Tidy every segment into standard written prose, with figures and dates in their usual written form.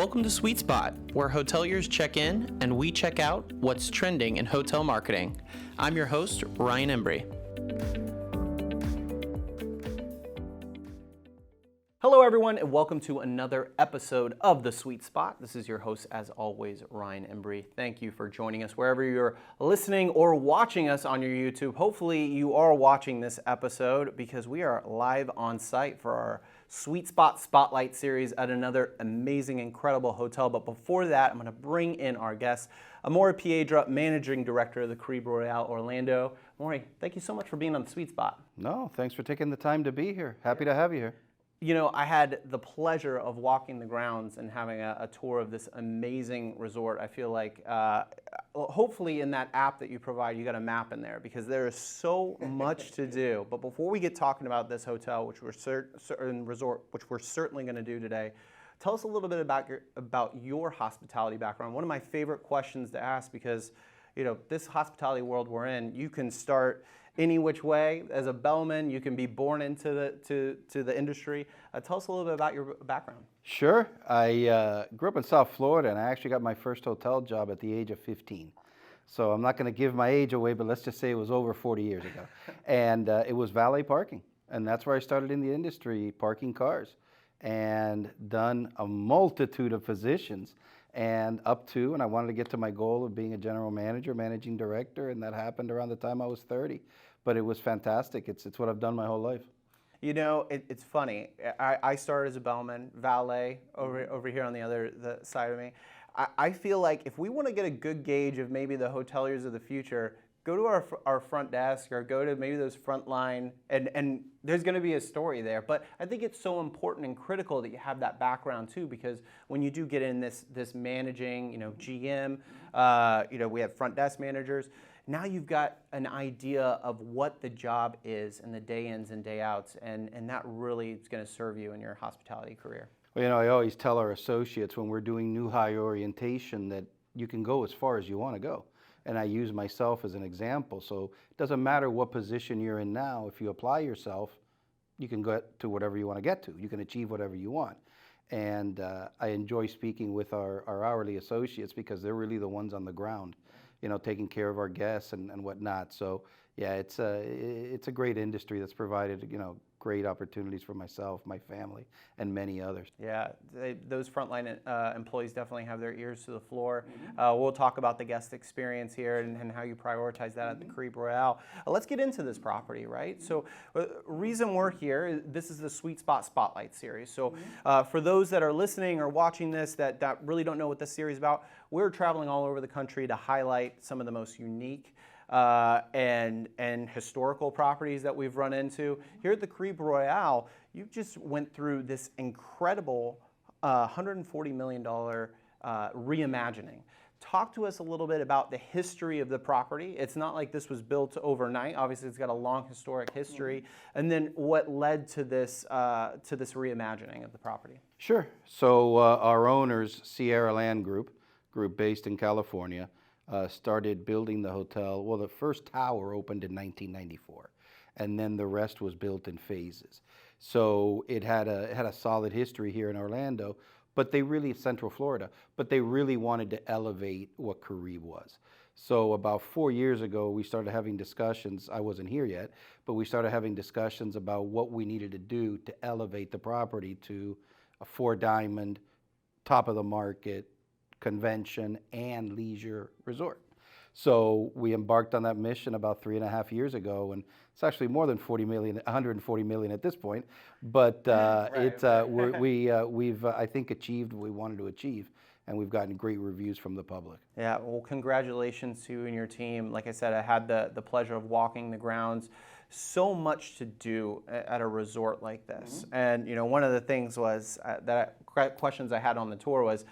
Welcome to Sweet Spot, where hoteliers check in and we check out what's trending in hotel marketing. I'm your host, Ryan Embry. Hello, everyone, and welcome to another episode of The Sweet Spot. This is your host, as always, Ryan Embry. Thank you for joining us wherever you're listening or watching us on your YouTube. Hopefully, you are watching this episode because we are live on site for our Sweet Spot Spotlight series at another amazing, incredible hotel. But before that, I'm going to bring in our guest, Amaury Piedra, Managing Director of the Caribe Royale Orlando. Amaury, thank you so much for being on The Sweet Spot. No, thanks for taking the time to be here. Happy to have you here. You know, I had the pleasure of walking the grounds and having a tour of this amazing resort. I feel like hopefully in that app that you provide, you got a map in there because there is so much to do. But before we get talking about this hotel, which we're resort, which we're certainly going to do today, tell us a little bit about your hospitality background. One of my favorite questions to ask because, you know, this hospitality world we're in, you can start any which way. As a bellman, you can be born into the industry. Tell us a little bit about your background. Sure. I grew up in South Florida, and I actually got my first hotel job at the age of 15. So I'm not going to give my age away, but let's just say it was over 40 years ago. And it was valet parking. And that's where I started in the industry, parking cars, and done a multitude of positions. And I wanted to get to my goal of being a general manager, managing director, and that happened around the time I was 30. But it was fantastic. It's what I've done my whole life. You know, it's funny. I started as a bellman, valet, over here on the side of me. I feel like if we want to get a good gauge of maybe the hoteliers of the future, go to our front desk or go to maybe those front line, and there's going to be a story there. But I think it's so important and critical that you have that background too, because when you do get in this managing, you know, GM, you know, we have front desk managers. Now you've got an idea of what the job is and the day ins and day outs, and that really is going to serve you in your hospitality career. Well, you know, I always tell our associates when we're doing new hire orientation that you can go as far as you want to go. And I use myself as an example. So it doesn't matter what position you're in now. If you apply yourself, you can get to whatever you want to get to. You can achieve whatever you want. And I enjoy speaking with our hourly associates because they're really the ones on the ground, you know, taking care of our guests and whatnot. So yeah, it's a great industry that's provided, you know, great opportunities for myself, my family, and many others. Yeah, those frontline employees definitely have their ears to the floor. Mm-hmm. We'll talk about the guest experience here and how you prioritize that at the Caribe Royale. Let's get into this property, right? So reason we're here, this is the Sweet Spot Spotlight series. So for those that are listening or watching this that really don't know what this series is about, we're traveling all over the country to highlight some of the most unique and historical properties that we've run into. Here at the Caribe Royale, you just went through this incredible $140 million reimagining. Talk to us a little bit about the history of the property. It's not like this was built overnight. Obviously, it's got a long historic history. Mm-hmm. And then what led to this reimagining of the property? Sure. So our owners, Sierra Land Group based in California, started building the hotel. Well, the first tower opened in 1994, and then the rest was built in phases. So it had a solid history here in Orlando, but Central Florida, but they really wanted to elevate what Caribe was. So about 4 years ago, we started having discussions. I wasn't here yet, but we started having discussions about what we needed to do to elevate the property to a 4-diamond, top of the market, convention and leisure resort. So we embarked on that mission about 3.5 years ago, and it's actually more than 140 million at this point. But we've I think achieved what we wanted to achieve, and we've gotten great reviews from the public. Yeah, well, congratulations to you and your team. Like I said, I had the pleasure of walking the grounds. So much to do at a resort like this, mm-hmm. And you know, one of the things was questions I had on the tour was.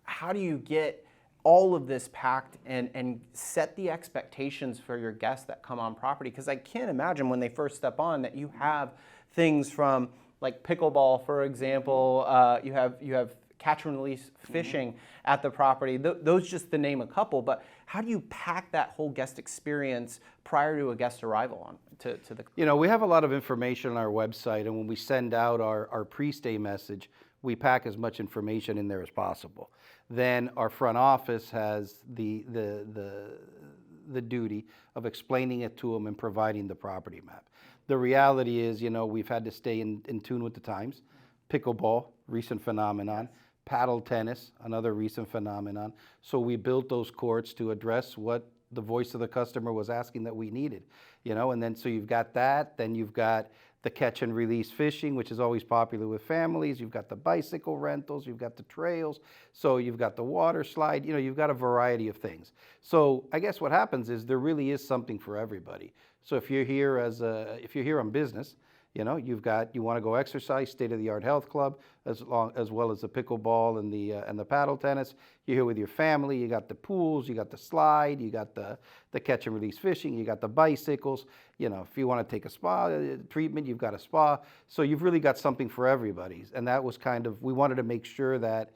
How do you get all of this packed and set the expectations for your guests that come on property? Because I can't imagine when they first step on that you have things from like pickleball, for example. You have catch and release fishing at the property. Those just to name a couple. But how do you pack that whole guest experience prior to a guest arrival on to the? You know, we have a lot of information on our website, and when we send out our pre-stay message, we pack as much information in there as possible. Then our front office has the duty of explaining it to them and providing the property map. The reality is, we've had to stay in tune with the times. Pickleball, recent phenomenon. Paddle tennis, another recent phenomenon. So we built those courts to address what the voice of the customer was asking that we needed, and then so you've got that, then you've got the catch and release fishing, which is always popular with families. You've got the bicycle rentals, you've got the trails, so you've got the water slide, you've got a variety of things. So I guess what happens is there really is something for everybody. So if you're here on business, you want to go exercise, state-of-the-art health club, as well as the pickleball and the paddle tennis. You're here with your family. You got the pools, you got the slide, you got the catch and release fishing, you got the bicycles. If you want to take a spa treatment, you've got a spa. So you've really got something for everybody. And that was we wanted to make sure that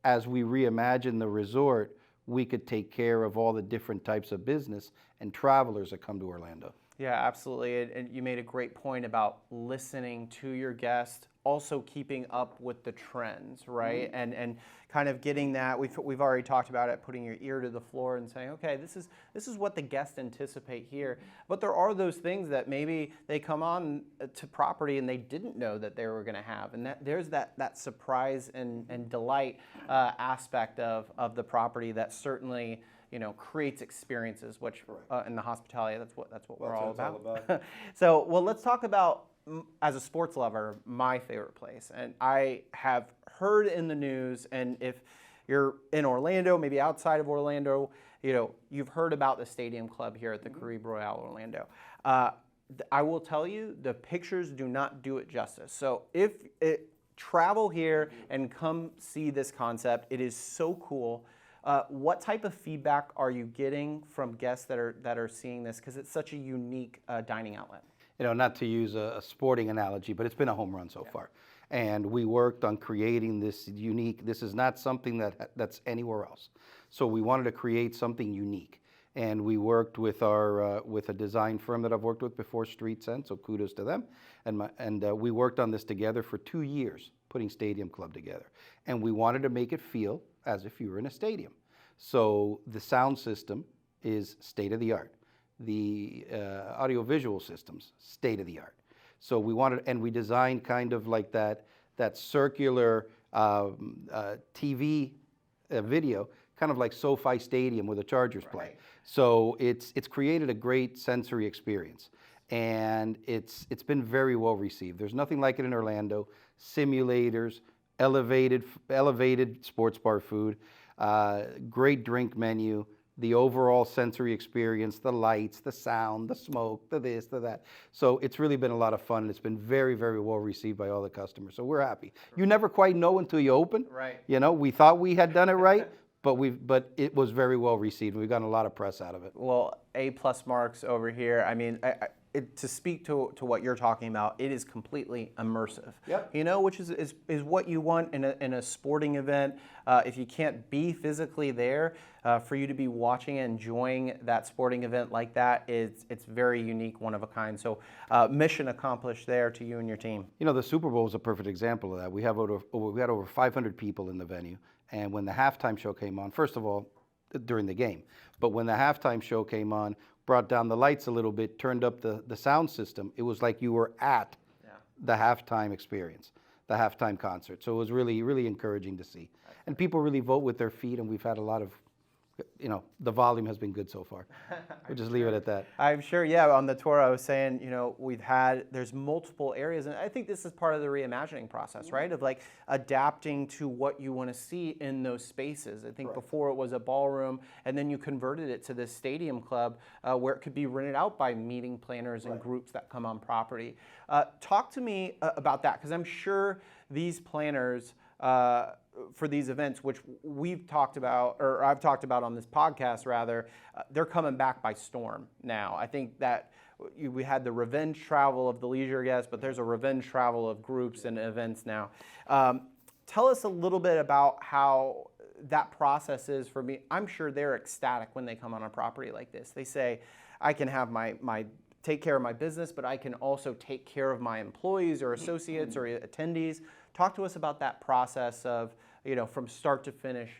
as we reimagine the resort, we could take care of all the different types of business and travelers that come to Orlando. Yeah, absolutely. And you made a great point about listening to your guest, also keeping up with the trends, right? Mm-hmm. And kind of getting that. We've already talked about it, putting your ear to the floor and saying, okay, this is what the guests anticipate here. But there are those things that maybe they come on to property and they didn't know that they were going to have, and there's that surprise and delight aspect of the property that certainly creates experiences, which in the hospitality, that's what we're all about. So, well, let's talk about, as a sports lover, my favorite place. And I have heard in the news, and if you're in Orlando, maybe outside of Orlando, you've heard about the Stadium Club here at the Caribe Royale Orlando. I will tell you, the pictures do not do it justice. So travel here and come see this concept. It is so cool. What type of feedback are you getting from guests that are seeing this? Because it's such a unique dining outlet. Not to use a sporting analogy, but it's been a home run so far. And we worked on creating this unique. This is not something that's anywhere else. So we wanted to create something unique. And we worked with with a design firm that I've worked with before, Street Sense. So kudos to them. And we worked on this together for 2 years, putting Stadium Club together. And we wanted to make it feel as if you were in a stadium. So the sound system is state of the art. The audiovisual systems, state of the art. So we designed kind of like that circular TV video, kind of like SoFi Stadium where the Chargers play. So it's created a great sensory experience, and it's been very well received. There's nothing like it in Orlando. Simulators, elevated sports bar food, great drink menu, the overall sensory experience, the lights, the sound, the smoke, the this, the that. So it's really been a lot of fun, and it's been very, very well received by all the customers. So we're happy. You never quite know until you open. Right. We thought we had done it right, but it was very well received. We've gotten a lot of press out of it. Well, A+ marks over here. I mean, to speak to what you're talking about, it is completely immersive. Yep. Which is what you want in a sporting event. If you can't be physically there, for you to be watching and enjoying that sporting event like that, it's very unique, one of a kind. So mission accomplished there to you and your team. The Super Bowl is a perfect example of that. We had over 500 people in the venue, and when the halftime show came on, first of all, during the game, but when the halftime show came on, brought down the lights a little bit, turned up the sound system, it was like you were at the halftime experience, the halftime concert. So it was really, really encouraging to see. And people really vote with their feet, and we've had a lot of, the volume has been good so far. We'll just leave it at that. I'm sure, on the tour I was saying, there's multiple areas, and I think this is part of the reimagining process, right? Of like adapting to what you want to see in those spaces. I think before it was a ballroom, and then you converted it to this Stadium Club where it could be rented out by meeting planners and groups that come on property. Talk to me about that, because I'm sure these planners for these events, which we've talked about, or I've talked about on this podcast rather, they're coming back by storm now. I think that we had the revenge travel of the leisure guests, but there's a revenge travel of groups and events now. Tell us a little bit about how that process is for me. I'm sure they're ecstatic when they come on a property like this. They say, I can have my take care of my business, but I can also take care of my employees or associates or attendees. Talk to us about that process of, from start to finish,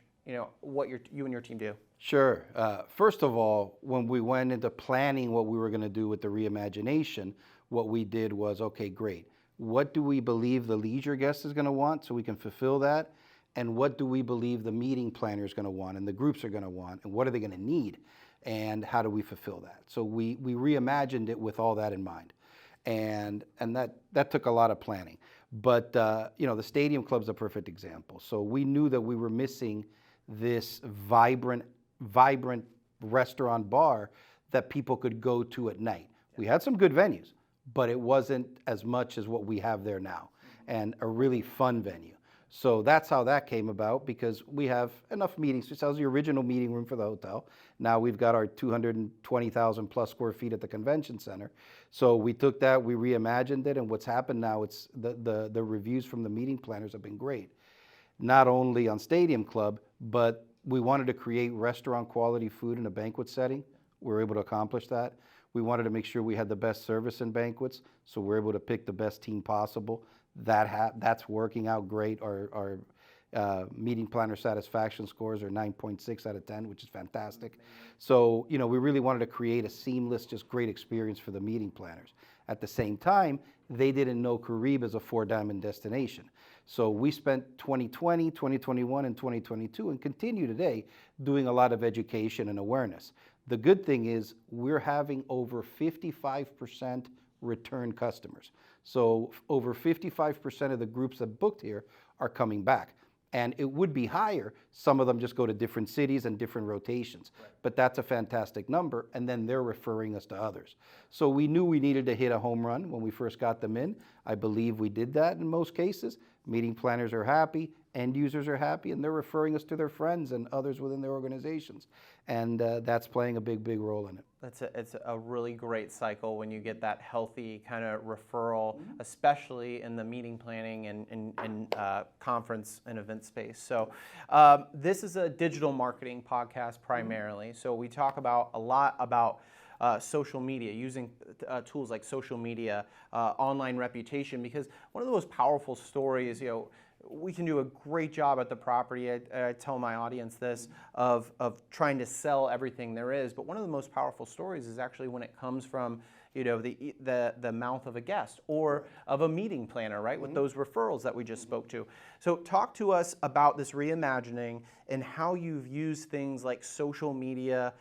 what you and your team do. Sure. First of all, when we went into planning what we were going to do with the reimagination, what we did was, okay, great. What do we believe the leisure guest is going to want so we can fulfill that? And what do we believe the meeting planner is going to want and the groups are going to want? And what are they going to need? And how do we fulfill that? So we reimagined it with all that in mind. And that took a lot of planning. But, the Stadium Club's a perfect example. So we knew that we were missing this vibrant restaurant bar that people could go to at night. We had some good venues, but it wasn't as much as what we have there now, and a really fun venue. So that's how that came about, because we have enough meetings. This was the original meeting room for the hotel. Now we've got our 220,000 plus square feet at the convention center. So we took that, we reimagined it, and what's happened now, it's the reviews from the meeting planners have been great. Not only on Stadium Club, but we wanted to create restaurant quality food in a banquet setting. We were able to accomplish that. We wanted to make sure we had the best service in banquets, so we're able to pick the best team possible. That's working out great. Our meeting planner satisfaction scores are 9.6 out of 10, which is fantastic. So, we really wanted to create a seamless, just great experience for the meeting planners. At the same time, they didn't know Caribe as a four-diamond destination. So we spent 2020, 2021, and 2022, and continue today, doing a lot of education and awareness. The good thing is we're having over 55% return customers. So over 55% of the groups that booked here are coming back. And it would be higher. Some of them just go to different cities and different rotations. Right. But that's a fantastic number, and then they're referring us to others. So we knew we needed to hit a home run when we first got them in. I believe we did that in most cases. Meeting planners are happy, end users are happy, and they're referring us to their friends and others within their organizations. And that's playing a big role in it. It's a really great cycle when you get that healthy kind of referral, especially in the meeting planning and conference and event space. So this is a digital marketing podcast primarily. So we talk a lot about social media, using tools like social media, online reputation, because one of the most powerful stories, we can do a great job at the property. I tell my audience this of trying to sell everything there is, but one of the most powerful stories is actually when it comes from the mouth of a guest or of a meeting planner, right? With those referrals that we just spoke to. So talk to us about this reimagining and how you've used things like social media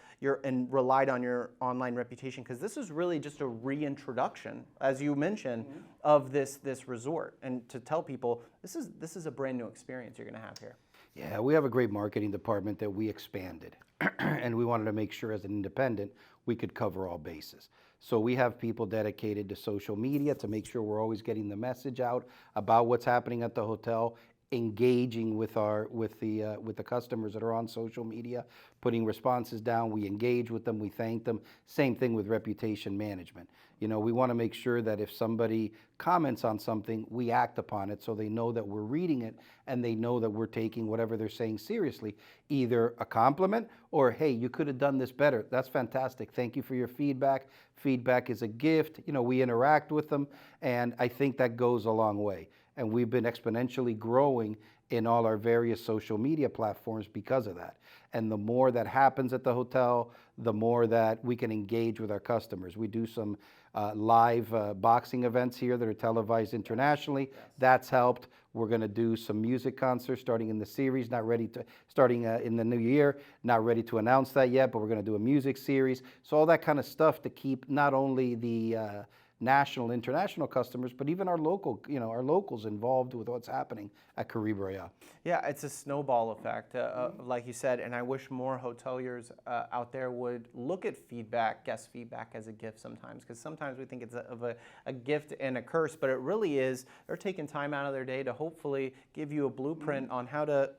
and relied on your online reputation, because this is really just a reintroduction, as you mentioned, of this resort, and to tell people this is a brand new experience you're going to have here. Yeah, we have a great marketing department that we expanded, and we wanted to make sure as an independent we could cover all bases. So we have people dedicated to social media to make sure we're always getting the message out about what's happening at the hotel, engaging with the customers that are on social media, putting responses down. We engage with them, we thank them. Same thing with reputation management. We want to make sure that if somebody comments on something, we act upon it so they know that we're reading it and they know that we're taking whatever they're saying seriously, either a compliment or, hey, you could have done this better. That's fantastic. Thank you for your feedback. Feedback is a gift. We interact with them, and I think that goes a long way. And we've been exponentially growing in all our various social media platforms because of that. And the more that happens at the hotel, the more that we can engage with our customers. We do some live boxing events here that are televised internationally. Yes. That's helped. We're going to do some music concerts starting in the series, starting in the new year. Not ready to announce that yet, but we're going to do a music series. So all that kind of stuff to keep not only the national, international customers, but even our locals involved with what's happening at Caribe Royale. Yeah, it's a snowball effect, like you said, and I wish more hoteliers out there would look at guest feedback as a gift sometimes, because sometimes we think it's a gift and a curse, but it really is. They're taking time out of their day to hopefully give you a blueprint on how to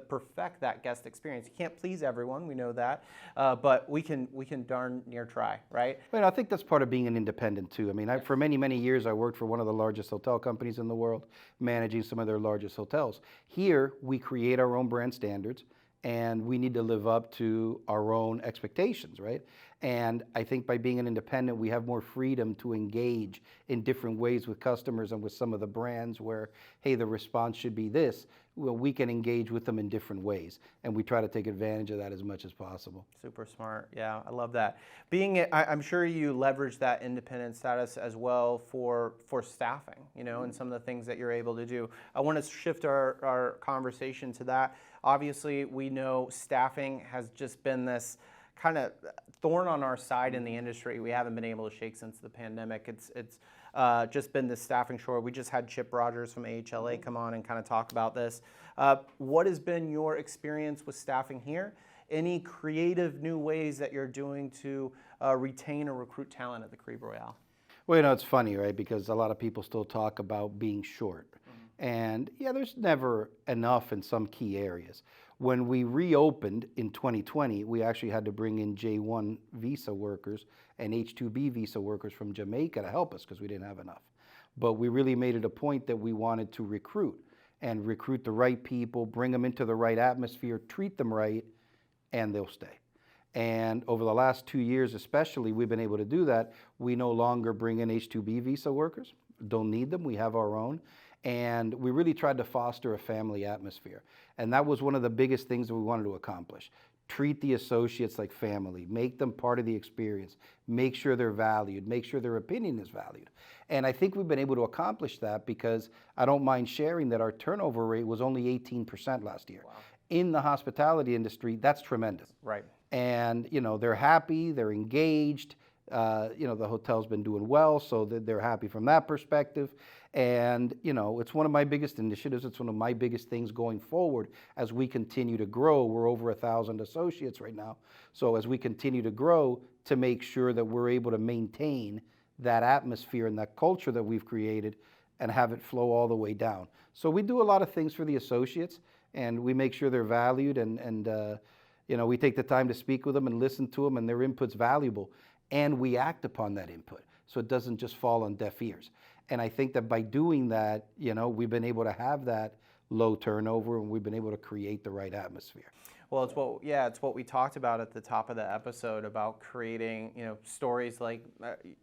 perfect that guest experience. You can't please everyone, we know that, but we can darn near try, right? Well, I think that's part of being an independent too. I mean, for many years, I worked for one of the largest hotel companies in the world, managing some of their largest hotels. Here, we create our own brand standards, and we need to live up to our own expectations, right? And I think by being an independent, we have more freedom to engage in different ways with customers and with some of the brands where, hey, the response should be this. Well, we can engage with them in different ways, and we try to take advantage of that as much as possible. Super smart. Yeah, I love that. I'm sure you leverage that independent status as well for staffing, and some of the things that you're able to do. I want to shift our conversation to that. Obviously, we know staffing has just been this kind of thorn on our side in the industry. We haven't been able to shake since the pandemic. It's just been this staffing shortage. We just had Chip Rogers from AHLA come on and kind of talk about this. What has been your experience with staffing here? Any creative new ways that you're doing to retain or recruit talent at the Caribe Royale? Well, it's funny, right? Because a lot of people still talk about being short. And yeah, there's never enough in some key areas. When we reopened in 2020, we actually had to bring in J1 visa workers and H2B visa workers from Jamaica to help us because we didn't have enough. But we really made it a point that we wanted to recruit the right people, bring them into the right atmosphere, treat them right, and they'll stay. And over the last 2 years especially, we've been able to do that. We no longer bring in H2B visa workers, don't need them, we have our own. And we really tried to foster a family atmosphere. And that was one of the biggest things that we wanted to accomplish. Treat the associates like family, make them part of the experience, make sure they're valued, make sure their opinion is valued. And I think we've been able to accomplish that because I don't mind sharing that our turnover rate was only 18% last year. Wow. In the hospitality industry, that's tremendous. Right. And they're happy, they're engaged. The hotel's been doing well, so they're happy from that perspective. And, it's one of my biggest initiatives. It's one of my biggest things going forward as we continue to grow. We're over 1,000 associates right now. So as we continue to grow, to make sure that we're able to maintain that atmosphere and that culture that we've created and have it flow all the way down. So we do a lot of things for the associates, and we make sure they're valued, and we take the time to speak with them and listen to them, and their input's valuable. And we act upon that input, so it doesn't just fall on deaf ears. And I think that by doing that, we've been able to have that low turnover, and we've been able to create the right atmosphere. Well, it's what we talked about at the top of the episode about creating, stories like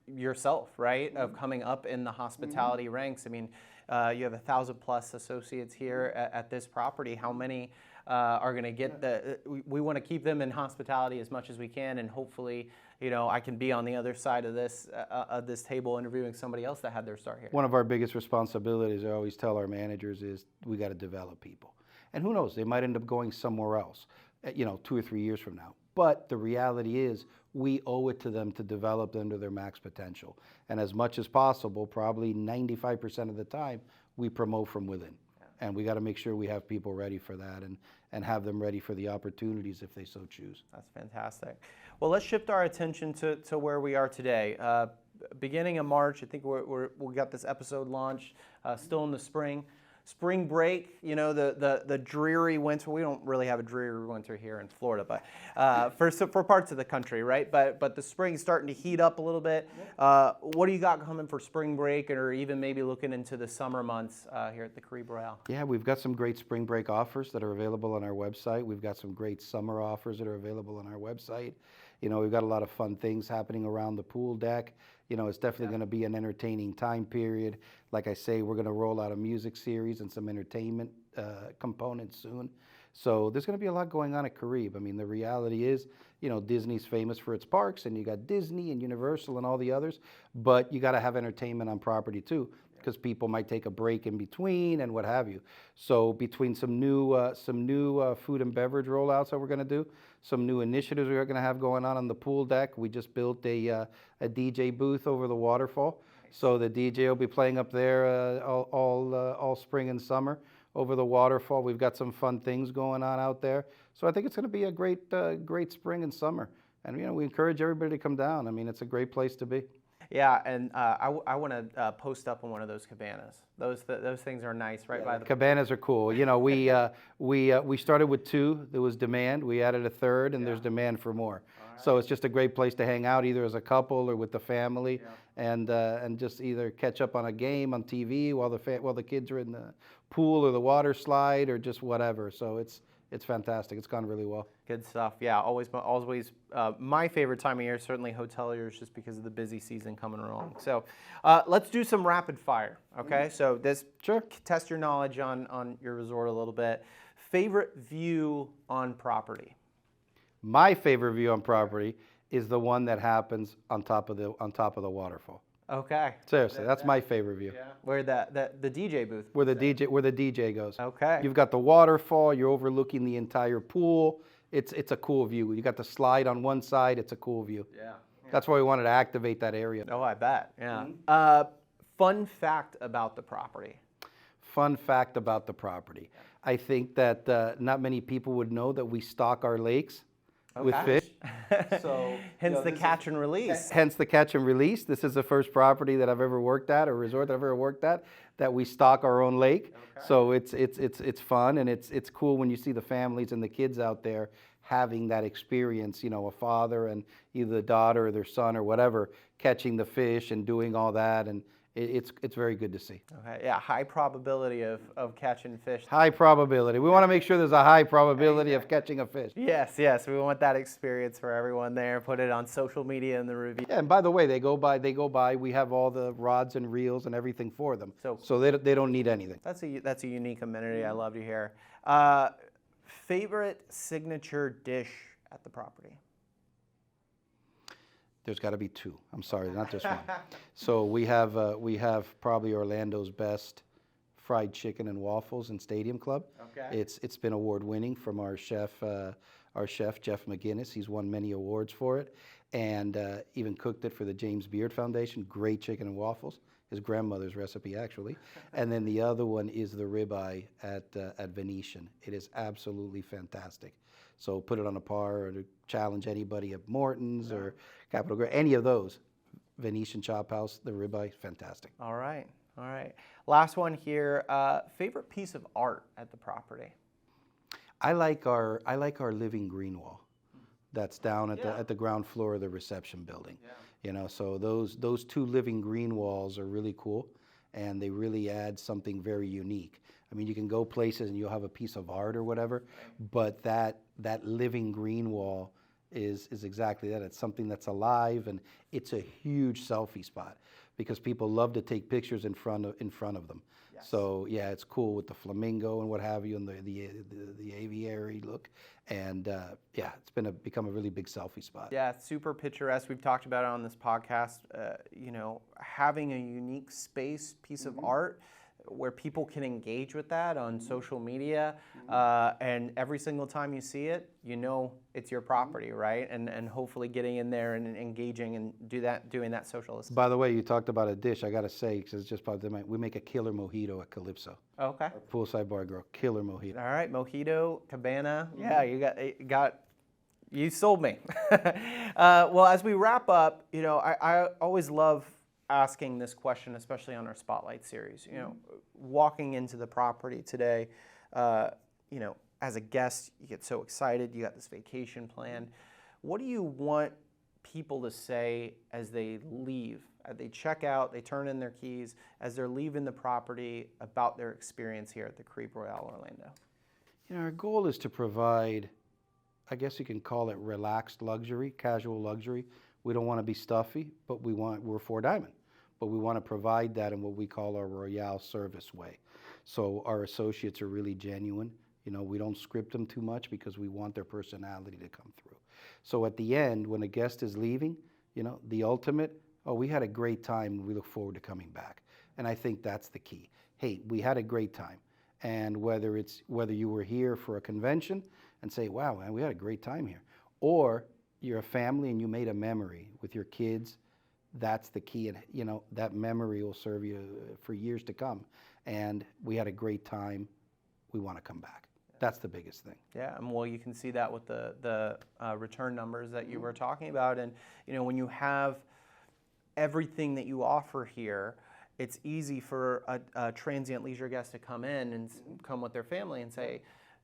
yourself, right, of coming up in the hospitality ranks. I mean, you have 1,000+ associates here at this property. How many are going to get we want to keep them in hospitality as much as we can, and hopefully, I can be on the other side of this table interviewing somebody else that had their start here. One of our biggest responsibilities, I always tell our managers, is we got to develop people. And who knows, they might end up going somewhere else, 2 or 3 years from now. But the reality is we owe it to them to develop them to their max potential. And as much as possible, probably 95% of the time, we promote from within. And we got to make sure we have people ready for that and have them ready for the opportunities if they so choose. That's fantastic. Well, let's shift our attention to where we are today. Beginning of March, I think we got this episode launched, still in the spring. Spring break, the dreary winter. We don't really have a dreary winter here in Florida, but for parts of the country, right? But the spring's starting to heat up a little bit. What do you got coming for spring break, or even maybe looking into the summer months here at the Caribe Royale? Yeah, we've got some great spring break offers that are available on our website. We've got some great summer offers that are available on our website. We've got a lot of fun things happening around the pool deck. It's definitely going to be an entertaining time period. Like I say, we're going to roll out a music series and some entertainment components soon. So there's going to be a lot going on at Caribe. I mean, the reality is, Disney's famous for its parks, and you got Disney and Universal and all the others, but you got to have entertainment on property too, because people might take a break in between and what have you. So between some new food and beverage rollouts that we're going to do, some new initiatives we're going to have going on the pool deck. We just built a DJ booth over the waterfall. So the DJ will be playing up there all spring and summer over the waterfall. We've got some fun things going on out there. So I think it's going to be a great spring and summer. And we encourage everybody to come down. I mean, it's a great place to be. Yeah, and I want to post up on one of those cabanas. Those things are nice, right? Yeah, cabanas are cool. We started with 2. There was demand. We added a 3rd, and there's demand for more. Right. So it's just a great place to hang out, either as a couple or with the family, and just either catch up on a game on TV while the kids are in the pool or the water slide or just whatever. So it's It's fantastic. It's gone really well. Good stuff. Yeah, always my favorite time of year, certainly hoteliers, just because of the busy season coming along. So let's do some rapid fire, okay? So this, Sure. test your knowledge on your resort a little bit. Favorite view on property? My favorite view on property is the one that happens on top of the waterfall. Okay. Seriously, that's my favorite view. Yeah. Where the DJ booth? Where the DJ goes. Okay. You've got the waterfall. You're overlooking the entire pool. It's a cool view. You got the slide on one side. It's a cool view. Yeah. That's why we wanted to activate that area. Oh, I bet. Yeah. Fun fact about the property. Fun fact about the property. I think that not many people would know that we stock our lakes with fish. So, hence the catch and release. Hence the catch and release. This is the first property that I've ever worked at, or resort that I've ever worked at, that we stock our own lake. Okay. So it's fun, and it's cool when you see the families and the kids out there having that experience. You know, a father and either the daughter or their son or whatever catching the fish and doing all that, and it's very good to see. Okay, yeah, high probability of catching fish. High probability. We want to make sure there's a high probability of catching a fish. Yes, we want that experience for everyone there. Put it on social media in the review. Yeah, and by the way, they go by. We have all the rods and reels and everything for them, so they don't need anything. That's a unique amenity. I love to hear. Favorite signature dish at the property? There's got to be two. I'm sorry, not just one. So we have probably Orlando's best fried chicken and waffles in Stadium Club. Okay. It's been award winning from our chef Jeff McGinnis. He's won many awards for it, and even cooked it for the James Beard Foundation. Great chicken and waffles. His grandmother's recipe, actually. And then the other one is the ribeye at Venetian. It is absolutely fantastic. So put it on a par, or to challenge anybody at Morton's or Capitol Grill, any of those. Venetian Chop House, the ribeye, fantastic. All right. Last one here. Favorite piece of art at the property? I like our living green wall that's down at the ground floor of the reception building. Yeah. You know, so those two living green walls are really cool, and they really add something very unique. I mean, you can go places and you'll have a piece of art or whatever, but that living green wall is exactly that. It's something that's alive, and it's a huge selfie spot because people love to take pictures in front of them. Yes. So yeah, it's cool with the flamingo and what have you, and the aviary look, and yeah, it's become a really big selfie spot. Yeah, it's super picturesque. We've talked about it on this podcast. You know, having a unique space, piece of art, where people can engage with that on social media, and every single time you see it, you know it's your property, right? And hopefully getting in there and engaging and doing that socialist. By the way, you talked about a dish. I gotta say, because it's just popped in my mind, we make a killer mojito at Calypso. Okay. Our poolside bar girl, killer mojito. All right, mojito, cabana. Yeah, you sold me. Well, as we wrap up, you know, I always love asking this question, especially on our Spotlight series. You know, walking into the property today, you know, as a guest, you get so excited. You got this vacation planned. What do you want people to say as they leave, as they check out, they turn in their keys, as they're leaving the property about their experience here at the Caribe Royale Orlando? You know, our goal is to provide, I guess you can call it relaxed luxury, casual luxury. We don't want to be stuffy, but we're Four Diamond. But we want to provide that in what we call our Royale service way. So our associates are really genuine. You know, we don't script them too much because we want their personality to come through. So at the end, when a guest is leaving, you know, the ultimate, oh, we had a great time, we look forward to coming back. And I think that's the key. Hey, we had a great time. And whether you were here for a convention and say, wow, man, we had a great time here, or you're a family and you made a memory with your kids, that's the key. And you know, that memory will serve you for years to come. And we had a great time, we want to come back. That's the biggest thing. Yeah, and well, you can see that with the return numbers that you were talking about. And you know, when you have everything that you offer here, it's easy for a transient leisure guest to come in and come with their family and say,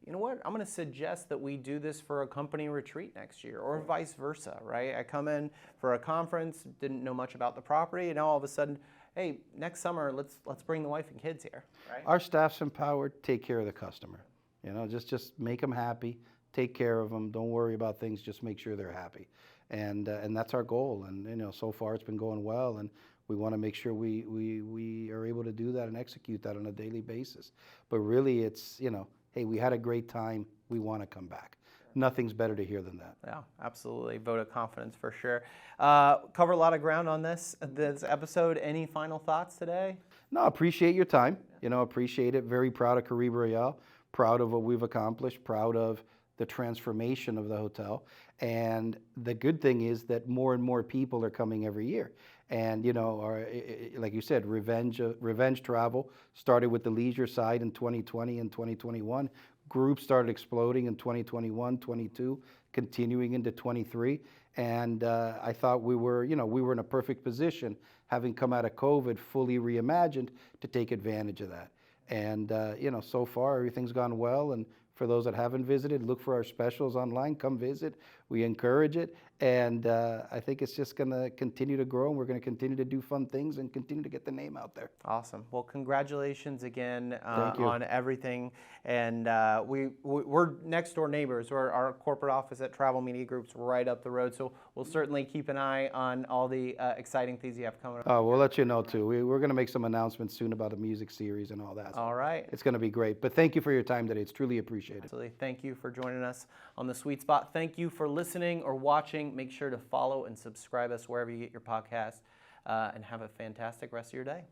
you know what, I'm going to suggest that we do this for a company retreat next year, or vice versa, right? I come in for a conference, didn't know much about the property, and now all of a sudden, hey, next summer, let's bring the wife and kids here, right? Our staff's empowered, take care of the customer. You know, just make them happy, take care of them, don't worry about things, just make sure they're happy. And that's our goal. And, you know, so far it's been going well, and we want to make sure we are able to do that and execute that on a daily basis. But really it's, you know, hey, we had a great time, we want to come back. Nothing's better to hear than that. Yeah, absolutely. Vote of confidence for sure. Cover a lot of ground on this episode. Any final thoughts today? No, appreciate your time. You know, appreciate it. Very proud of Caribe Royale. Proud of what we've accomplished. Proud of the transformation of the hotel. And the good thing is that more and more people are coming every year. And, you know, like you said, revenge travel started with the leisure side in 2020 and 2021. Groups started exploding in 2021, 22, continuing into 23. And I thought we were in a perfect position, having come out of COVID, fully reimagined, to take advantage of that. And, you know, so far everything's gone well. And for those that haven't visited, look for our specials online, come visit. We encourage it. And I think it's just going to continue to grow, and we're going to continue to do fun things and continue to get the name out there. Awesome. Well, congratulations again Thank you. on everything. And we're next door neighbors. Our corporate office at Travel Media Group's right up the road. So we'll certainly keep an eye on all the exciting things you have coming up. We'll let you know too. We're going to make some announcements soon about a music series and all that. All right. It's going to be great. But thank you for your time today. It's truly appreciated. Absolutely. Thank you for joining us on The Sweet Spot. Thank you for listening or watching. Make sure to follow and subscribe us wherever you get your podcast, and have a fantastic rest of your day.